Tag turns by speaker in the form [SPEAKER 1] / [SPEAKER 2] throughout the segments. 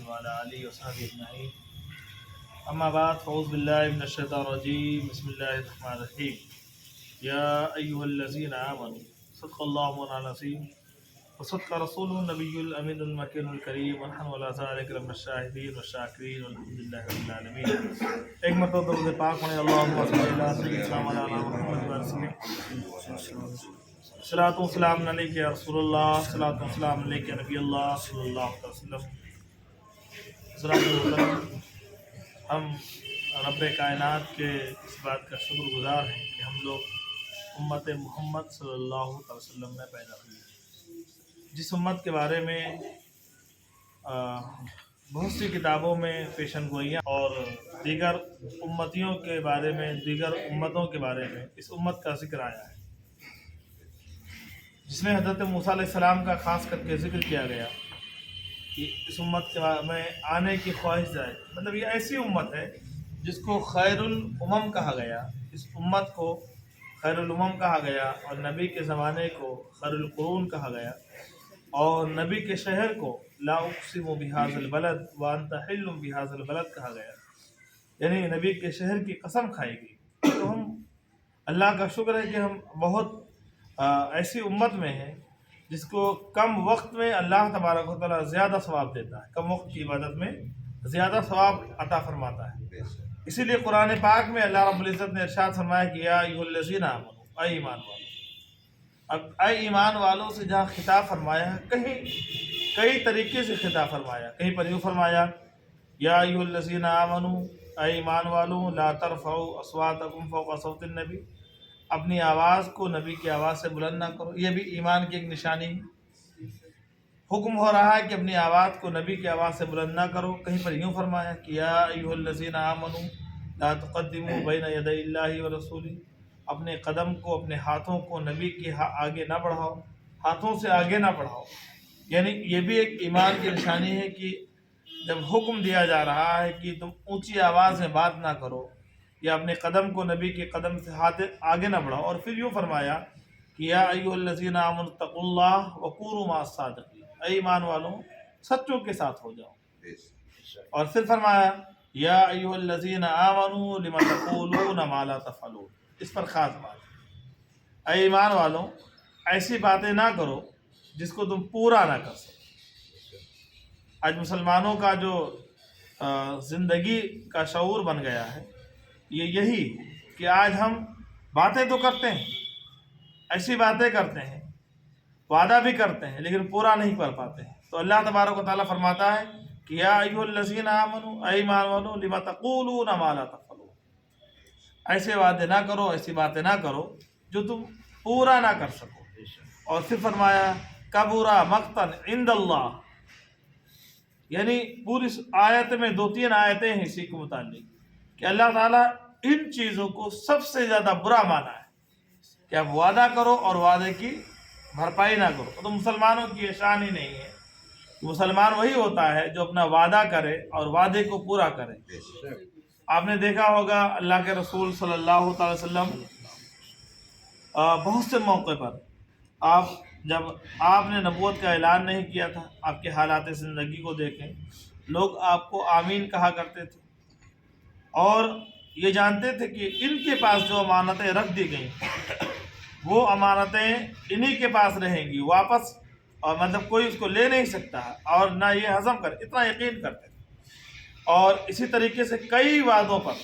[SPEAKER 1] وعلى آله وصحبه أجمعين أما بعد فأعوذ بالله من الشيطان الرجيم بسم الله الرحمن الرحيم يا أيها الذين آمنوا صدق الله مولانا العظيم وصدق رسوله النبي الأمين المكين الكريم ونحن على ذلك من الشاهدين والشاكرين والحمد لله رب العالمين۔ ایک مرتبہ درود پاک پڑھیں اللہم صل علی سیدنا مولانا محمد وسلم۔ صلاۃ و سلام علیک یا رسول اللہ، صلاۃ و سلام علیک یا نبی اللہ صلی اللہ علیہ وسلم۔ حضرات محترم، ہم رب کائنات کے اس بات کا شکر گزار ہیں کہ ہم لوگ امت محمد صلی اللہ علیہ وسلم میں پیدا ہوئے، جس امت کے بارے میں بہت سی کتابوں میں پیشن گوئیاں اور دیگر امتیوں کے بارے میں، دیگر امتوں کے بارے میں اس امت کا ذکر آیا ہے، جس میں حضرت موسیٰ علیہ السلام کا خاص کر کے ذکر کیا گیا کہ اس امت میں آنے کی خواہش جائے، مطلب یہ ایسی امت ہے جس کو خیر الامم کہا گیا، اس امت کو خیر الامم کہا گیا، اور نبی کے زمانے کو خیر القرون کہا گیا، اور نبی کے شہر کو لا اقسم بہذا البلد وانت حل بہذا البلد کہا گیا، یعنی نبی کے شہر کی قسم کھائی گئی۔ تو ہم اللہ کا شکر ہے کہ ہم بہت ایسی امت میں ہیں جس کو کم وقت میں اللہ تبارک و تعالیٰ زیادہ ثواب دیتا ہے، کم وقت کی عبادت میں زیادہ ثواب عطا فرماتا ہے۔ اسی لیے قرآن پاک میں اللہ رب العزت نے ارشاد فرمایا کہ یا ایھا الذین آمنوا، اے ایمان والو۔ اب اے ایمان والوں سے جہاں خطاب فرمایا، کہیں کئی طریقے سے خطاب فرمایا، کہیں پر یوں فرمایا یا ایھا الذین آمنوا، اے ایمان والوں، لا ترفعوا اصواتکم فوق صوت النبی، اپنی آواز کو نبی کی آواز سے بلند نہ کرو، یہ بھی ایمان کی ایک نشانی ہے۔ حکم ہو رہا ہے کہ اپنی آواز کو نبی کی آواز سے بلند نہ کرو۔ کہیں پر یوں فرمایا کہ یا ایھا الذین آمنوا لا تقدموا بین یدی اللہ ورسولہ، اپنے قدم کو، اپنے ہاتھوں کو نبی کے آگے نہ بڑھاؤ، ہاتھوں سے آگے نہ بڑھاؤ۔ یعنی یہ بھی ایک ایمان کی نشانی ہے کہ جب حکم دیا جا رہا ہے کہ تم اونچی آواز میں بات نہ کرو یا اپنے قدم کو نبی کے قدم سے ہاتھ آگے نہ بڑھاؤ، اور پھر یوں فرمایا کہ یا ایھا الذین آمنوا اتقوا اللہ وکونوا مع الصادقین، اے ایمان والوں سچوں کے ساتھ ہو جاؤ۔ اور پھر فرمایا یا ایھا الذین آمنوا لم تقولون ما لا تفعلون، اس پر خاص بات، اے ایمان والوں ایسی باتیں نہ کرو جس کو تم پورا نہ کر سکو۔ آج مسلمانوں کا جو زندگی کا شعور بن گیا ہے یہ یہی کہ آج ہم باتیں تو کرتے ہیں، ایسی باتیں کرتے ہیں، وعدہ بھی کرتے ہیں، لیکن پورا نہیں کر پاتے ہیں۔ تو اللہ تبارک و تعالیٰ فرماتا ہے کہ یا ایھا الذین آمنوا، اے ایمان والو، لم تقولون ما لا تفعلون، ایسے وعدے نہ کرو، ایسی باتیں نہ کرو جو تم پورا نہ کر سکو۔ اور پھر فرمایا کبر مقتا عند اللہ، یعنی پوری آیت میں 2-3 آیتیں ہیں اسی کو متعلق کہ اللہ تعالیٰ ان چیزوں کو سب سے زیادہ برا مانا ہے کہ اب وعدہ کرو اور وعدے کی بھرپائی نہ کرو۔ تو مسلمانوں کی یہ شان ہی نہیں ہے، مسلمان وہی ہوتا ہے جو اپنا وعدہ کرے اور وعدے کو پورا کرے۔ آپ نے دیکھا ہوگا اللہ کے رسول صلی اللہ علیہ وسلم بہت سے موقع پر جب آپ نے نبوت کا اعلان نہیں کیا تھا، آپ کے حالات زندگی کو دیکھیں، لوگ آپ کو آمین کہا کرتے تھے اور یہ جانتے تھے کہ ان کے پاس جو امانتیں رکھ دی گئیں وہ امانتیں انہی کے پاس رہیں گی واپس، اور مطلب کوئی اس کو لے نہیں سکتا اور نہ یہ ہضم کر، اتنا یقین کرتے تھے۔ اور اسی طریقے سے کئی وعدوں پر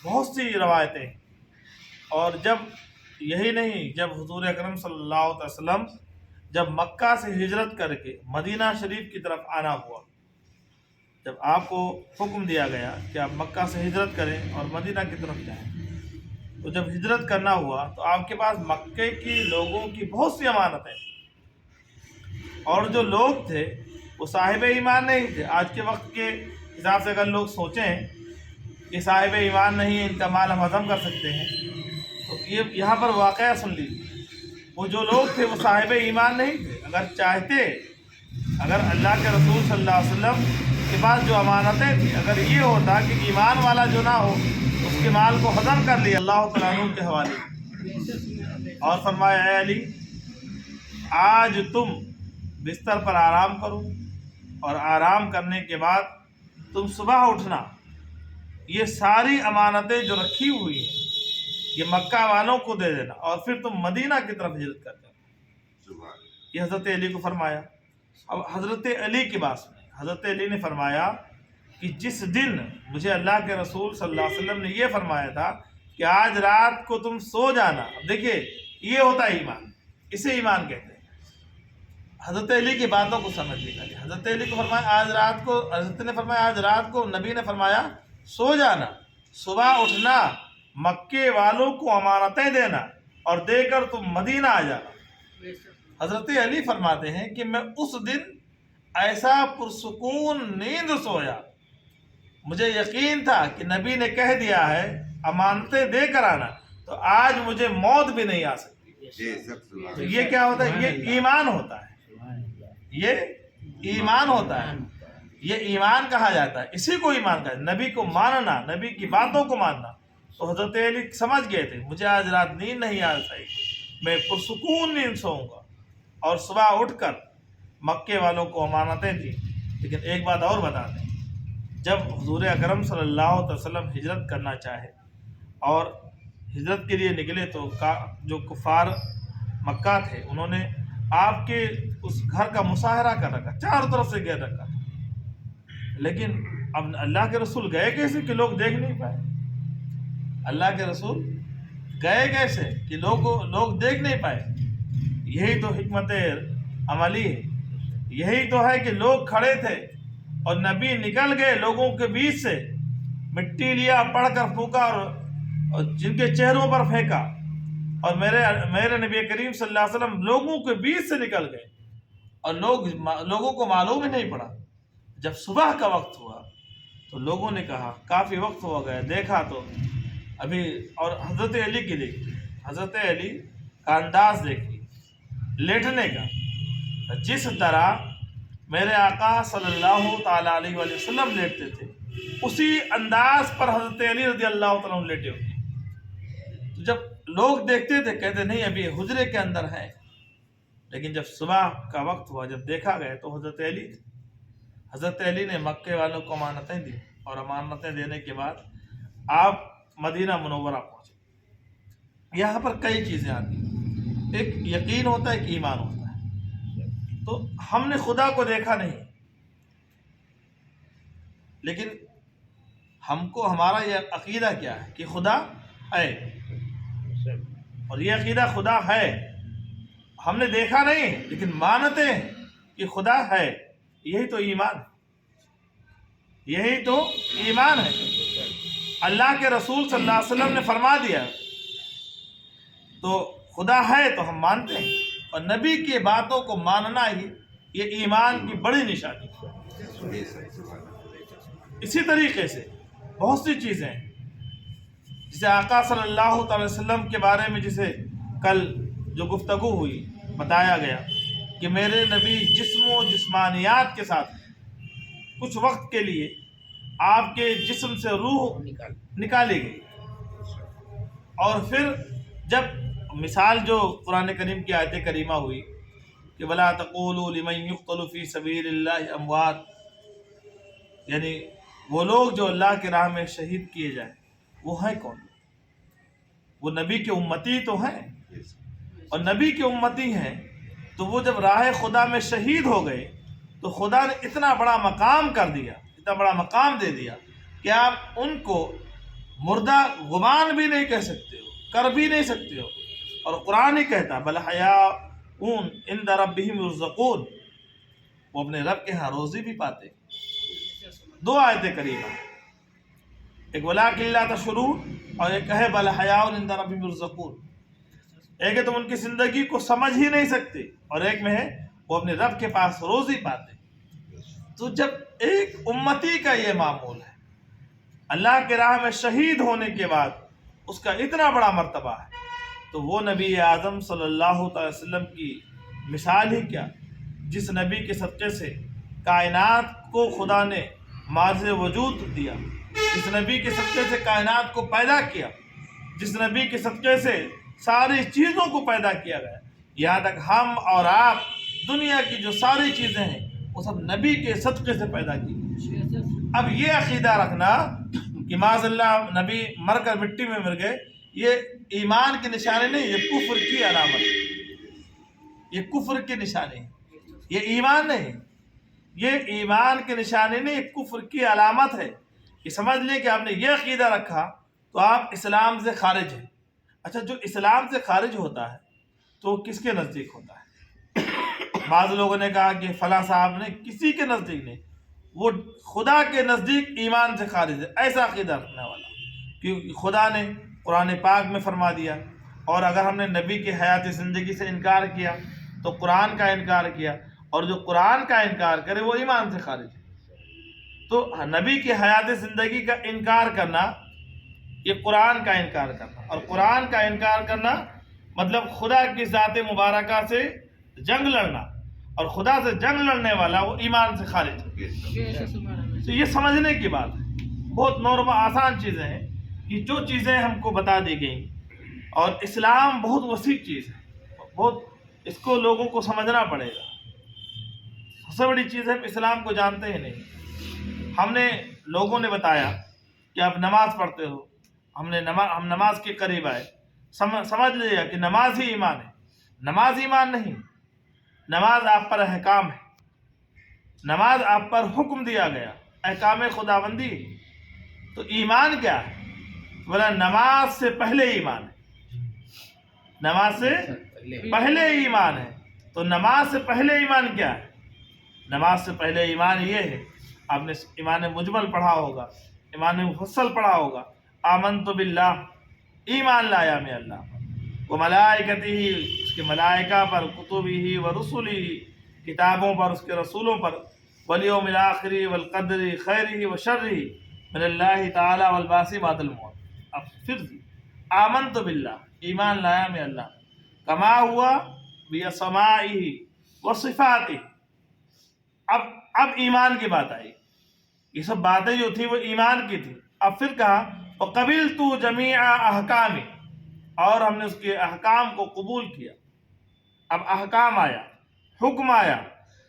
[SPEAKER 1] بہت سی روایتیں ہیں۔ اور جب یہی نہیں، جب حضور اکرم صلی اللہ علیہ وسلم جب مکہ سے ہجرت کر کے مدینہ شریف کی طرف آنا ہوا، جب آپ کو حکم دیا گیا کہ آپ مکہ سے ہجرت کریں اور مدینہ کی طرف جائیں، تو جب ہجرت کرنا ہوا تو آپ کے پاس مکے کی لوگوں کی بہت سی امانتیں، اور جو لوگ تھے وہ صاحب ایمان نہیں تھے۔ آج کے وقت کے حساب سے اگر لوگ سوچیں کہ صاحب ایمان نہیں ہے، ان کا مال ہم ہضم کر سکتے ہیں، تو یہ یہاں پر واقعہ سن لیجیے، وہ جو لوگ تھے وہ صاحب ایمان نہیں تھے۔ اگر چاہتے، اگر اللہ کے رسول صلی اللہ علیہ وسلم کے پاس جو امانتیں تھیں، اگر یہ ہوتا کہ ایمان والا جو نہ ہو اس کے مال کو ہضم کر لیا اللہ تعالیٰ عنہ کے حوالے، اور فرمایا اے علی آج تم بستر پر آرام کرو، اور آرام کرنے کے بعد تم صبح اٹھنا، یہ ساری امانتیں جو رکھی ہوئی ہیں یہ مکہ والوں کو دے دینا، اور پھر تم مدینہ کی طرف ہجرت کر دینا۔ یہ حضرت علی کو فرمایا۔ اب حضرت علی کی بات سنیں، حضرت علی نے فرمایا کہ جس دن مجھے اللہ کے رسول صلی اللہ علیہ وسلم نے یہ فرمایا تھا کہ آج رات کو تم سو جانا، اب دیکھیے یہ ہوتا ہے ایمان، اسے ایمان کہتے ہیں۔ حضرت علی کی باتوں کو سمجھ لیجیے۔ حضرت علی کو فرمایا آج رات کو، حضرت نے فرمایا آج رات کو، نبی نے فرمایا سو جانا، صبح اٹھنا، مکے والوں کو امانتیں دینا اور دے کر تم مدینہ آ جانا۔ حضرت علی فرماتے ہیں کہ میں اس دن ایسا پرسکون نیند سویا، مجھے یقین تھا کہ نبی نے کہہ دیا ہے امانتیں دے کر آنا، تو آج مجھے موت بھی نہیں آ سکتی۔ تو یہ کیا ہوتا ہے؟ یہ ایمان ہوتا ہے، یہ ایمان ہوتا ہے، یہ ایمان کہا جاتا ہے، اسی کو ایمان کہا جاتا ہے، نبی کو ماننا، نبی کی باتوں کو ماننا۔ تو حضرت علی سمجھ گئے تھے مجھے آج رات نیند نہیں آ سکتی، میں پرسکون نیند سوؤں گا، اور صبح اٹھ کر مکے والوں کو امانتیں دی۔ لیکن ایک بات اور بتا دیں، جب حضور اکرم صلی اللہ علیہ وسلم ہجرت کرنا چاہے اور ہجرت کے لیے نکلے تو جو کفار مکہ تھے انہوں نے آپ کے اس گھر کا مظاہرہ کر رکھا، چاروں طرف سے گھیر رکھا تھا، لیکن اب اللہ کے رسول گئے کیسے کہ لوگ دیکھ نہیں پائے؟ اللہ کے رسول گئے کیسے کہ لوگ دیکھ نہیں پائے؟ یہی تو حکمت عملی ہے، یہی تو ہے کہ لوگ کھڑے تھے اور نبی نکل گئے لوگوں کے بیچ سے، مٹی لیا، پڑھ کر پھونکا اور جن کے چہروں پر پھینکا، اور میرے نبی کریم صلی اللہ علیہ وسلم لوگوں کے بیچ سے نکل گئے اور لوگوں کو معلوم ہی نہیں پڑا۔ جب صبح کا وقت ہوا تو لوگوں نے کہا کافی وقت ہو گیا، دیکھا تو ابھی، اور حضرت علی کی دیکھی، حضرت علی کا انداز دیکھیے لیٹنے کا، جس طرح میرے آقا صلی اللہ تعالیٰ علیہ وآلہ وسلم لیٹتے تھے اسی انداز پر حضرت علی رضی اللہ تعالیٰ عنہ لیٹے ہوئے۔ تو جب لوگ دیکھتے تھے کہتے نہیں ابھی حجرے کے اندر ہے، لیکن جب صبح کا وقت ہوا، جب دیکھا گیا تو حضرت علی تھے۔ حضرت علی نے مکے والوں کو امانتیں دی، اور امانتیں دینے کے بعد آپ مدینہ منورہ پہنچے۔ یہاں پر کئی چیزیں آتی ہیں، ایک یقین ہوتا ہے، ایک ایمان ہوتا ہے۔ تو ہم نے خدا کو دیکھا نہیں، لیکن ہم کو ہمارا یہ عقیدہ کیا ہے کہ خدا ہے، اور یہ عقیدہ خدا ہے، ہم نے دیکھا نہیں لیکن مانتے ہیں کہ خدا ہے۔ یہی تو ایمان ہے، یہی تو ایمان ہے۔ اللہ کے رسول صلی اللہ علیہ وسلم نے فرما دیا تو خدا ہے تو ہم مانتے ہیں، اور نبی کی باتوں کو ماننا ہی یہ ایمان کی بڑی نشانی ہے۔ اسی طریقے سے بہت سی چیزیں ہیں، جسے آقا صلی اللہ تعالی وسلم کے بارے میں جسے کل جو گفتگو ہوئی بتایا گیا کہ میرے نبی جسم و جسمانیات کے ساتھ کچھ وقت کے لیے آپ کے جسم سے روح نکالی گئی، اور پھر جب مثال جو قرآن کریم کی آیت کریمہ ہوئی کہ وَلَا تَقُولُوا لِمَن يُقْتَلُ فِي سَبِيلِ اللَّهِ أَمْوَاتٌ، یعنی وہ لوگ جو اللہ کی راہ میں شہید کیے جائیں وہ ہیں کون؟ وہ نبی کے امتی تو ہیں، اور نبی کے امتی ہیں تو وہ جب راہ خدا میں شہید ہو گئے تو خدا نے اتنا بڑا مقام کر دیا، اتنا بڑا مقام دے دیا کہ آپ ان کو مردہ غمان بھی نہیں کہہ سکتے ہو، کر بھی نہیں سکتے ہو۔ اور قرآن ہی کہتا بل حیاؤن عند ربہم یرزقون، وہ اپنے رب کے ہاں روزی بھی پاتے۔ دو آیتیں کریمہ، ایک ولکن لا تشعرون اور ایک ہے بل حیاؤن عند ربہم یرزقون۔ ایک ہے تم ان کی زندگی کو سمجھ ہی نہیں سکتے، اور ایک میں ہے وہ اپنے رب کے پاس روزی پاتے۔ تو جب ایک امتی کا یہ معمول ہے، اللہ کے راہ میں شہید ہونے کے بعد اس کا اتنا بڑا مرتبہ ہے، تو وہ نبی اعظم صلی اللہ تعالی وسلم کی مثال ہی کیا، جس نبی کے صدقے سے کائنات کو خدا نے مارز وجود دیا، جس نبی کے صدقے سے کائنات کو پیدا کیا، جس نبی کے صدقے سے ساری چیزوں کو پیدا کیا گیا، یہاں تک ہم اور آپ دنیا کی جو ساری چیزیں ہیں وہ سب نبی کے صدقے سے پیدا کی۔ اب یہ عقیدہ رکھنا کہ معاذ اللہ نبی مر کر مٹی میں مر گئے، یہ ایمان کی نشانی نہیں، یہ کفر کی علامت ہے، یہ کفر کی نشانی ہے، یہ ایمان نہیں، یہ ایمان کی نشانی نہیں، یہ کفر کی علامت ہے کہ سمجھ لیں کہ آپ نے یہ عقیدہ رکھا تو آپ اسلام سے خارج ہیں۔ اچھا، جو اسلام سے خارج ہوتا ہے تو کس کے نزدیک ہوتا ہے؟ بعض لوگوں نے کہا کہ فلاں صاحب نے، کسی کے نزدیک نہیں، وہ خدا کے نزدیک ایمان سے خارج ہے، ایسا عقیدہ رکھنے والا، کیونکہ خدا نے قرآن پاک میں فرما دیا، اور اگر ہم نے نبی کی حیات زندگی سے انکار کیا تو قرآن کا انکار کیا، اور جو قرآن کا انکار کرے وہ ایمان سے خارج ہے۔ تو نبی کی حیات زندگی کا انکار کرنا یہ قرآن کا انکار کرنا، اور قرآن کا انکار کرنا مطلب خدا کی ذات مبارکہ سے جنگ لڑنا، اور خدا سے جنگ لڑنے والا وہ ایمان سے خارج ہے۔ تو یہ سمجھنے کی بات ہے، بہت نارمل آسان چیزیں ہیں، یہ جو چیزیں ہم کو بتا دی گئیں، اور اسلام بہت وسیع چیز ہے، بہت اس کو لوگوں کو سمجھنا پڑے گا۔ سب سے بڑی چیز ہے ہم اسلام کو جانتے ہی نہیں۔ ہم نے لوگوں نے بتایا کہ آپ نماز پڑھتے ہو، ہم نماز کے قریب آئے، سمجھ لیا کہ نماز ہی ایمان ہے۔ نماز ایمان نہیں، نماز آپ پر احکام ہے، نماز آپ پر حکم دیا گیا، احکام خداوندی۔ تو ایمان کیا ہے؟ بولا نماز سے پہلے ایمان ہے، نماز سے پہلے ایمان ہے۔ تو نماز سے پہلے ایمان کیا ہے؟ نماز سے پہلے ایمان یہ ہے، آپ نے ایمان مجمل پڑھا ہوگا، ایمان مفصل پڑھا ہوگا، آمنت باللہ، ایمان لایا میں اللہ پر، وہ ملائکتہ، اس کے ملائکہ پر، کتبہ و رسلہ، کتابوں پر، اس کے رسولوں پر، والیوم الآخر والقدر خیرہ و شرہ من اللہ تعالی والبعث بعد الموت۔ اب پھر آمنت باللہ، ایمان لایا میں اللہ، کما ہوا باسمائہ و صفاتہ۔ اب ایمان کی بات آئی، یہ سب باتیں جو تھی وہ ایمان کی تھی۔ اب پھر کہا وَقَبِلْتُ جَمِيعَ أَحْكَامِ، اور ہم نے اس کے احکام کو قبول کیا۔ اب احکام آیا، حکم آیا،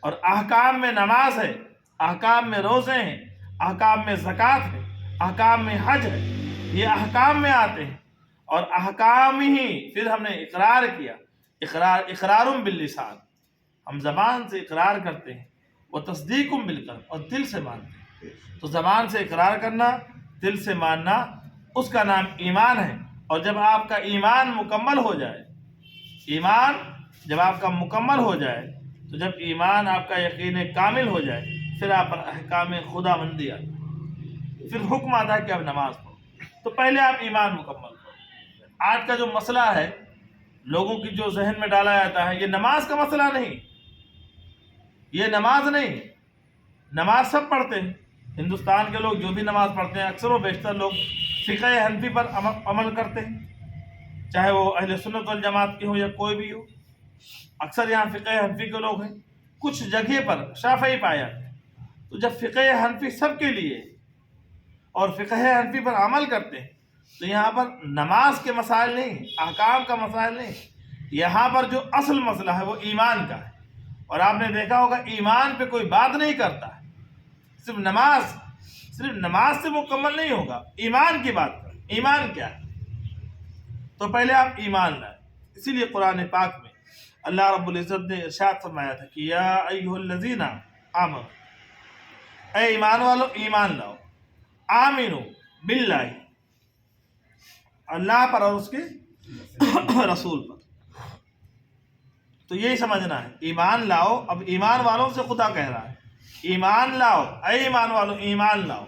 [SPEAKER 1] اور احکام میں نماز ہے، احکام میں روزے ہیں، احکام میں زکوٰۃ ہے، احکام میں حج ہے، یہ احکام میں آتے ہیں، اور احکام ہی پھر ہم نے اقرار کیا۔ اقرار باللسان، ہم زبان سے اقرار کرتے ہیں، وہ تصدیق بالقلب، اور دل سے مانتے ہیں۔ تو زبان سے اقرار کرنا، دل سے ماننا، اس کا نام ایمان ہے۔ اور جب آپ کا ایمان مکمل ہو جائے، ایمان جب آپ کا مکمل ہو جائے، تو جب ایمان آپ کا یقین کامل ہو جائے، پھر آپ پر احکام خدا بندی آتی ہے، پھر حکم آتا ہے کہ آپ نماز پڑھو۔ تو پہلے آپ ایمان مکمل کرو۔ آج کا جو مسئلہ ہے لوگوں کی جو ذہن میں ڈالا جاتا ہے، یہ نماز کا مسئلہ نہیں، یہ نماز نہیں، نماز سب پڑھتے ہیں۔ ہندوستان کے لوگ جو بھی نماز پڑھتے ہیں، اکثر و بیشتر لوگ فقہ حنفی پر عمل کرتے ہیں، چاہے وہ اہل سنت والجماعت کے ہو یا کوئی بھی ہو۔ اکثر یہاں فقہ حنفی کے لوگ ہیں، کچھ جگہ پر شافعی پایا ہے۔ تو جب فقہ حنفی سب کے لیے اور فقہ حنفی پر عمل کرتے ہیں، تو یہاں پر نماز کے مسائل نہیں، احکام کا مسائل نہیں، یہاں پر جو اصل مسئلہ ہے وہ ایمان کا ہے۔ اور آپ نے دیکھا ہوگا ایمان پہ کوئی بات نہیں کرتا ہے، صرف نماز سے مکمل نہیں ہوگا، ایمان کی بات کریں۔ ایمان کیا ہے؟ تو پہلے آپ ایمان لائیں۔ اسی لیے قرآن پاک میں اللہ رب العزت نے ارشاد فرمایا تھا کہ یا ایھا الذین آمنوا، اے ایمان والو ایمان لاؤ، آمنو باللہ، اللہ پر اور اس کے رسول پر۔ تو یہی سمجھنا ہے، ایمان لاؤ۔ اب ایمان والوں سے خدا کہہ رہا ہے ایمان لاؤ، اے ایمان والو ایمان لاؤ،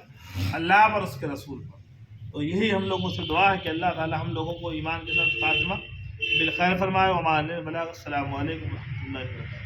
[SPEAKER 1] اللہ پر اس کے رسول پر۔ تو یہی ہم لوگوں سے دعا ہے کہ اللہ تعالی ہم لوگوں کو ایمان کے ساتھ خاتمہ بالخیر فرمائے۔ وما علینا البلاغ۔ السلام علیکم و رحمۃ اللہ وبرکاتہ۔